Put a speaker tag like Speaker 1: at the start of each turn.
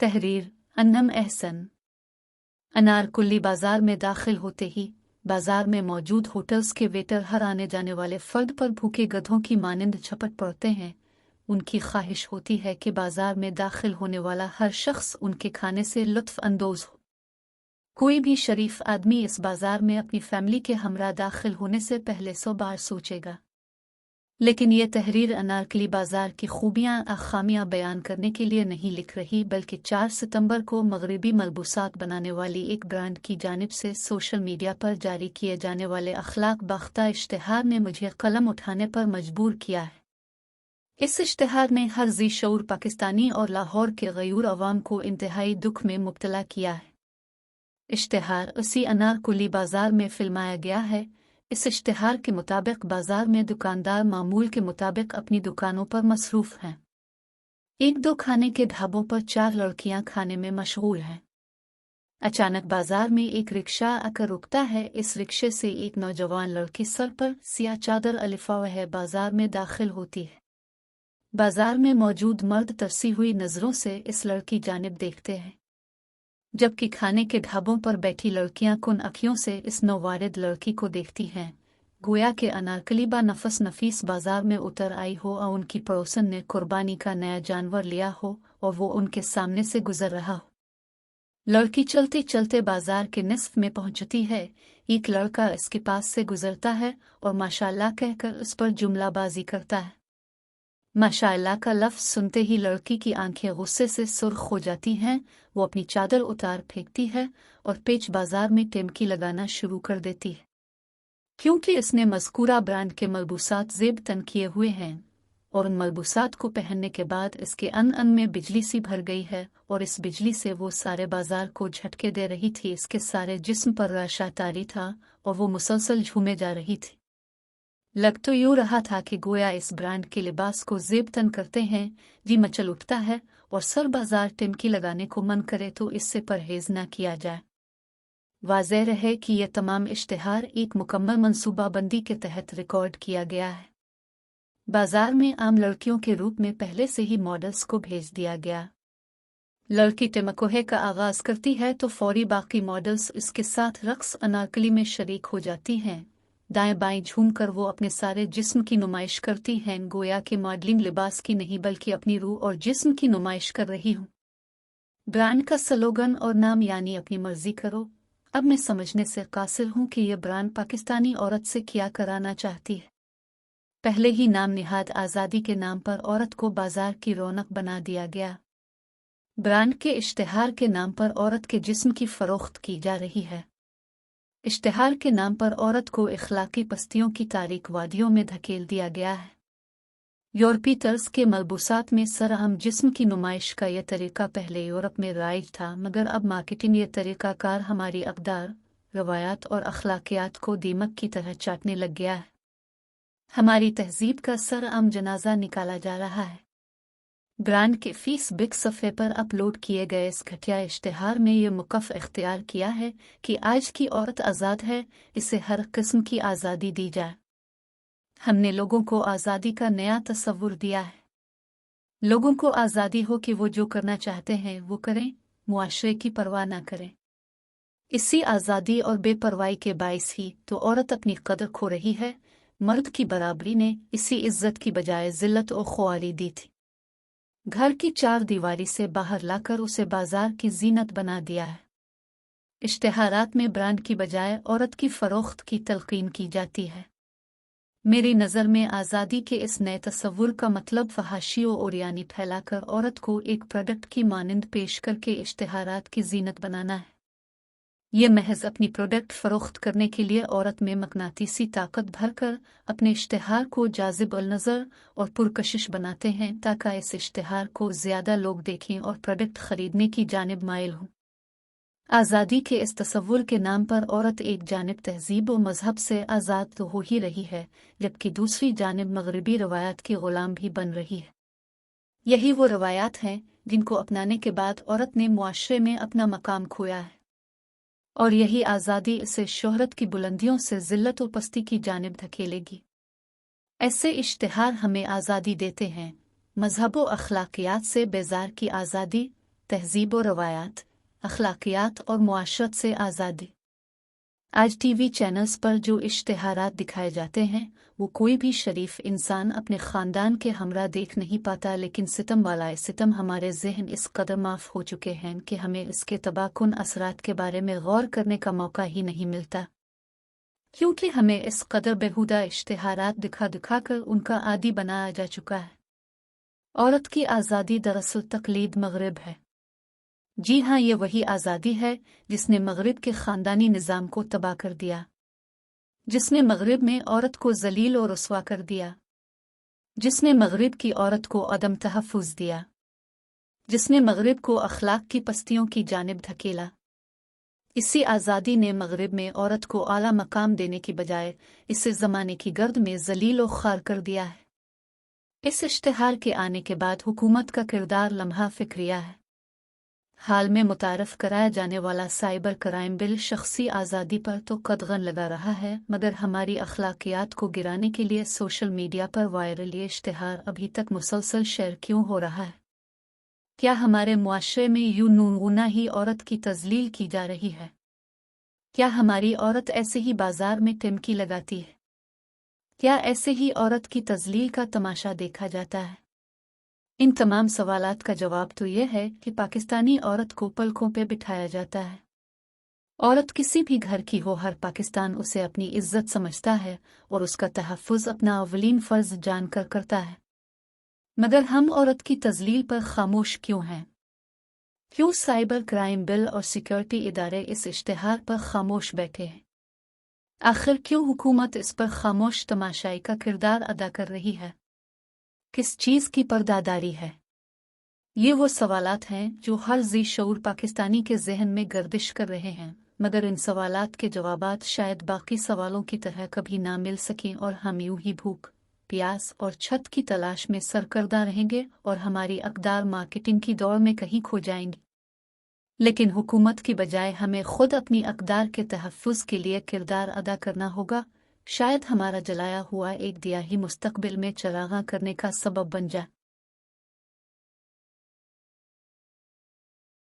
Speaker 1: तहरीर अन्नम एहसन। अनारकुल्ली बाजार में दाखिल होते ही बाजार में मौजूद होटल्स के वेटर हर आने जाने वाले फर्द पर भूखे गधों की मानिंद झपट पड़ते हैं। उनकी ख्वाहिश होती है कि बाजार में दाखिल होने वाला हर शख्स उनके खाने से लुत्फ अंदोज हो। कोई भी शरीफ आदमी इस बाजार में अपनी फैमिली के हमरा दाखिल होने से पहले 100 बार सोचेगा। लेकिन ये तहरीर अनारकली बाजार की खूबियां और खामियां बयान करने के लिए नहीं लिख रही, बल्कि 4 सितंबर को मगरिबी मलबूसात बनाने वाली एक ब्रांड की जानिब से सोशल मीडिया पर जारी किए जाने वाले अखलाक बाख्ता इश्तिहार ने मुझे कलम उठाने पर मजबूर किया है। इस इश्तिहार ने हर जी शऊर पाकिस्तानी और लाहौर के गयूर अवाम को इंतहाई दुख में मुब्तला किया है। इश्तिहार उसी अनारकुली बाजार में फिल्माया गया है। इस इश्तिहार के मुताबिक बाजार में दुकानदार मामूल के मुताबिक अपनी दुकानों पर मसरूफ हैं। एक दो खाने के ढाबों पर 4 लड़कियां खाने में मशगूल हैं। अचानक बाजार में एक रिक्शा आकर रुकता है। इस रिक्शे से एक नौजवान लड़की सर पर सियाह चादर लिफाए बाजार में दाखिल होती है। बाजार में मौजूद मर्द तरसी हुई नजरों से इस लड़की जानिब देखते हैं, जबकि खाने के ढाबों पर बैठी लड़कियां कुन अखियों से इस नौवारिद लड़की को देखती हैं, गोया के अनारकली बा नफस नफीस बाजार में उतर आई हो और उनकी पड़ोसन ने कुर्बानी का नया जानवर लिया हो और वो उनके सामने से गुजर रहा हो। लड़की चलते चलते बाजार के निस्फ में पहुंचती है। एक लड़का इसके पास से गुजरता है और माशाअल्लाह कहकर उस पर जुमलाबाजी करता है। माशाअल्लाह का लफ्ज़ सुनते ही लड़की की आंखें गुस्से से सुर्ख हो जाती हैं। वो अपनी चादर उतार फेंकती है और पेच बाजार में टिमकी लगाना शुरू कर देती है। क्योंकि इसने मज़कूरा ब्रांड के मलबूसात ज़ेब तन किए हुए हैं और उन मलबूसात को पहनने के बाद इसके अन में बिजली सी भर गई है और इस बिजली से वो सारे बाजार को झटके दे रही थी। इसके सारे जिस्म पर राशा तारी था और वो मुसलसल झूमे जा रही थी। लग तो यूँ रहा था कि गोया इस ब्रांड के लिबास को ज़ेब तन करते हैं। जी मचल उठता है और सर बाजार टिमकी लगाने को मन करे तो इससे परहेज न किया जाए। वाज़ेह रहे कि यह तमाम इश्तिहार एक मुकम्मल मनसूबाबंदी के तहत रिकॉर्ड किया गया है। बाजार में आम लड़कियों के रूप में पहले से ही मॉडल्स को भेज दिया गया। लड़की टिमकोहे का आगाज़ करती है तो फौरी बाकी मॉडल्स इसके साथ रक्स अनारकली में शरीक हो जाती हैं। दाएं बाएं झूमकर वो अपने सारे जिस्म की नुमाइश करती हैं, गोया के मॉडलिंग लिबास की नहीं बल्कि अपनी रूह और जिस्म की नुमाइश कर रही हूँ। ब्रांड का स्लोगन और नाम यानी अपनी मर्जी करो। अब मैं समझने से कासिर हूँ कि यह ब्रांड पाकिस्तानी औरत से क्या कराना चाहती है। पहले ही नाम निहाद आज़ादी के नाम पर औरत को बाजार की रौनक बना दिया गया। ब्रांड के इश्तिहार के नाम पर औरत के जिस्म की फरोख्त की जा रही है। इश्तिहार के नाम पर औरत को इखलाकी पस्तियों की तारीक वादियों में धकेल दिया गया है। यूरोपी तर्ज के मलबूसात में सरअम जिस्म की नुमाइश का यह तरीका पहले यूरोप में राइज था, मगर अब मार्केटिंग ये तरीक़ाकार हमारी अक़दार, रवायात और अखलाकियात को दीमक की तरह चाटने लग गया है। हमारी तहजीब का सरअम जनाजा निकाला जा रहा है। ब्रांड के फेसबुक सफ़े पर अपलोड किए गए इस घटिया इश्तिहार में यह मुकफ़ इख्तियार किया है कि आज की औरत आज़ाद है, इसे हर किस्म की आज़ादी दी जाए। हमने लोगों को आज़ादी का नया तस्वुर दिया है। लोगों को आज़ादी हो कि वो जो करना चाहते हैं वो करें, मुआशरे की परवाह ना करें। इसी आज़ादी और बेपरवाही के बाइस ही तो औरत अपनी कदर खो रही है। मर्द की बराबरी ने इसी इज्जत की बजाय ज़िल्लत और ख्वारी दी थी। घर की 4 दीवारी से बाहर लाकर उसे बाजार की जीनत बना दिया है। इश्तिहारात में ब्रांड की बजाय औरत की फ़रोख्त की तलकीन की जाती है। मेरी नज़र में आज़ादी के इस नए तस्वुर का मतलब फहाशी और ओरियानी फैलाकर औरत को एक प्रोडक्ट की मानिंद पेश करके इश्तिहारात की जीनत बनाना है। ये महज अपनी प्रोडक्ट फ़रोख्त करने के लिए औरत में मकनातीसी ताकत भरकर अपने इश्तिहार को जाज़िब अल-नज़र और पुरकशिश बनाते हैं ताकि इस इश्तिहार को ज़्यादा लोग देखें और प्रोडक्ट ख़रीदने की जानिब माइल हों। आज़ादी के इस तस्वुर के नाम पर औरत एक जानिब तहजीब और मज़हब से आज़ाद तो हो ही रही है, जबकि दूसरी जानिब मगरबी रवायात की ग़ुलाम भी बन रही है। यही वो रवायात हैं जिनको अपनाने के बाद औरत ने मुआशरे में अपना मकाम खोया है, और यही आज़ादी इसे शोहरत की बुलंदियों से ज़िल्लत और पस्ती की जानिब धकेलेगी। ऐसे इश्तिहार हमें आज़ादी देते हैं, मज़हब व अखलाकियात से बेजार की आज़ादी, तहजीब और रवायात, अखलाकियात और मुआशरत से आज़ादी। आज टीवी चैनल्स पर जो इश्तिहारात दिखाए जाते हैं वो कोई भी शरीफ इंसान अपने ख़ानदान के हमरा देख नहीं पाता, लेकिन सितम वाला सितम हमारे जहन इस कदर माफ़ हो चुके हैं कि हमें इसके तबाहकुन असरात के बारे में गौर करने का मौका ही नहीं मिलता, क्योंकि हमें इस कदर बेहुदा इश्तिहारात दिखा दिखा कर उनका आदी बनाया जा चुका है। औरत की आज़ादी दरअसल तकलीद मगरिब है। जी हाँ, ये वही आज़ादी है जिसने मगरिब के ख़ानदानी निज़ाम को तबाह कर दिया, जिसने मगरिब में औरत को जलील और रुस्वा कर दिया, जिसने मगरिब की औरत को अदम तहफ़्फ़ुज़ दिया, जिसने मगरिब को अखलाक की पस्तियों की जानिब धकेला। इसी आज़ादी ने मगरिब में औरत को आला मकाम देने की बजाय इसे ज़माने की गर्द में जलील और ख़ार कर दिया है। इस इश्तिहार के आने के बाद हुकूमत का किरदार लम्हा फ़िक्रिया है। हाल में मुतारफ़ कराया जाने वाला साइबर क्राइम बिल शख्सी आज़ादी पर तो कदगन लगा रहा है, मगर हमारी अखलाकियात को गिराने के लिए सोशल मीडिया पर वायरल ये इश्तिहार अभी तक मुसलसल शेयर क्यों हो रहा है? क्या हमारे मुआशरे में यूं नूनगुना ही औरत की तज़लील की जा रही है? क्या हमारी औरत ऐसे ही बाजार में टिमकी लगाती है? क्या ऐसे ही औरत की तज़लील का तमाशा देखा जाता है? इन तमाम सवालात का जवाब तो यह है कि पाकिस्तानी औरत को पलकों पे बिठाया जाता है। औरत किसी भी घर की हो, हर पाकिस्तान उसे अपनी इज्जत समझता है और उसका तहफ़्फ़ुज़ अपना अवलीन फ़र्ज़ जानकर करता है। मगर हम औरत की तज़लील पर खामोश क्यों हैं? क्यों साइबर क्राइम बिल और सिक्योरिटी इदारे इस इश्तिहार पर खामोश बैठे हैं? आखिर क्यों हुकूमत इस पर खामोश तमाशाई का किरदार अदा कर रही है? किस चीज़ की पर्दादारी है? ये वो सवालात हैं जो हर ज़ी शऊर पाकिस्तानी के जहन में गर्दिश कर रहे हैं, मगर इन सवालात के जवाबात शायद बाकी सवालों की तरह कभी ना मिल सकें और हम यूं ही भूख, प्यास और छत की तलाश में सरकर्दा रहेंगे और हमारी अक़दार मार्केटिंग की दौड़ में कहीं खो जाएंगी। लेकिन हुकूमत की बजाय हमें खुद अपनी अक़दार के तहफ़्फ़ुज़ के लिए किरदार अदा करना होगा। शायद हमारा जलाया हुआ एक दिया ही मुस्तक़बिल में चरागां करने का सबब बन जाए।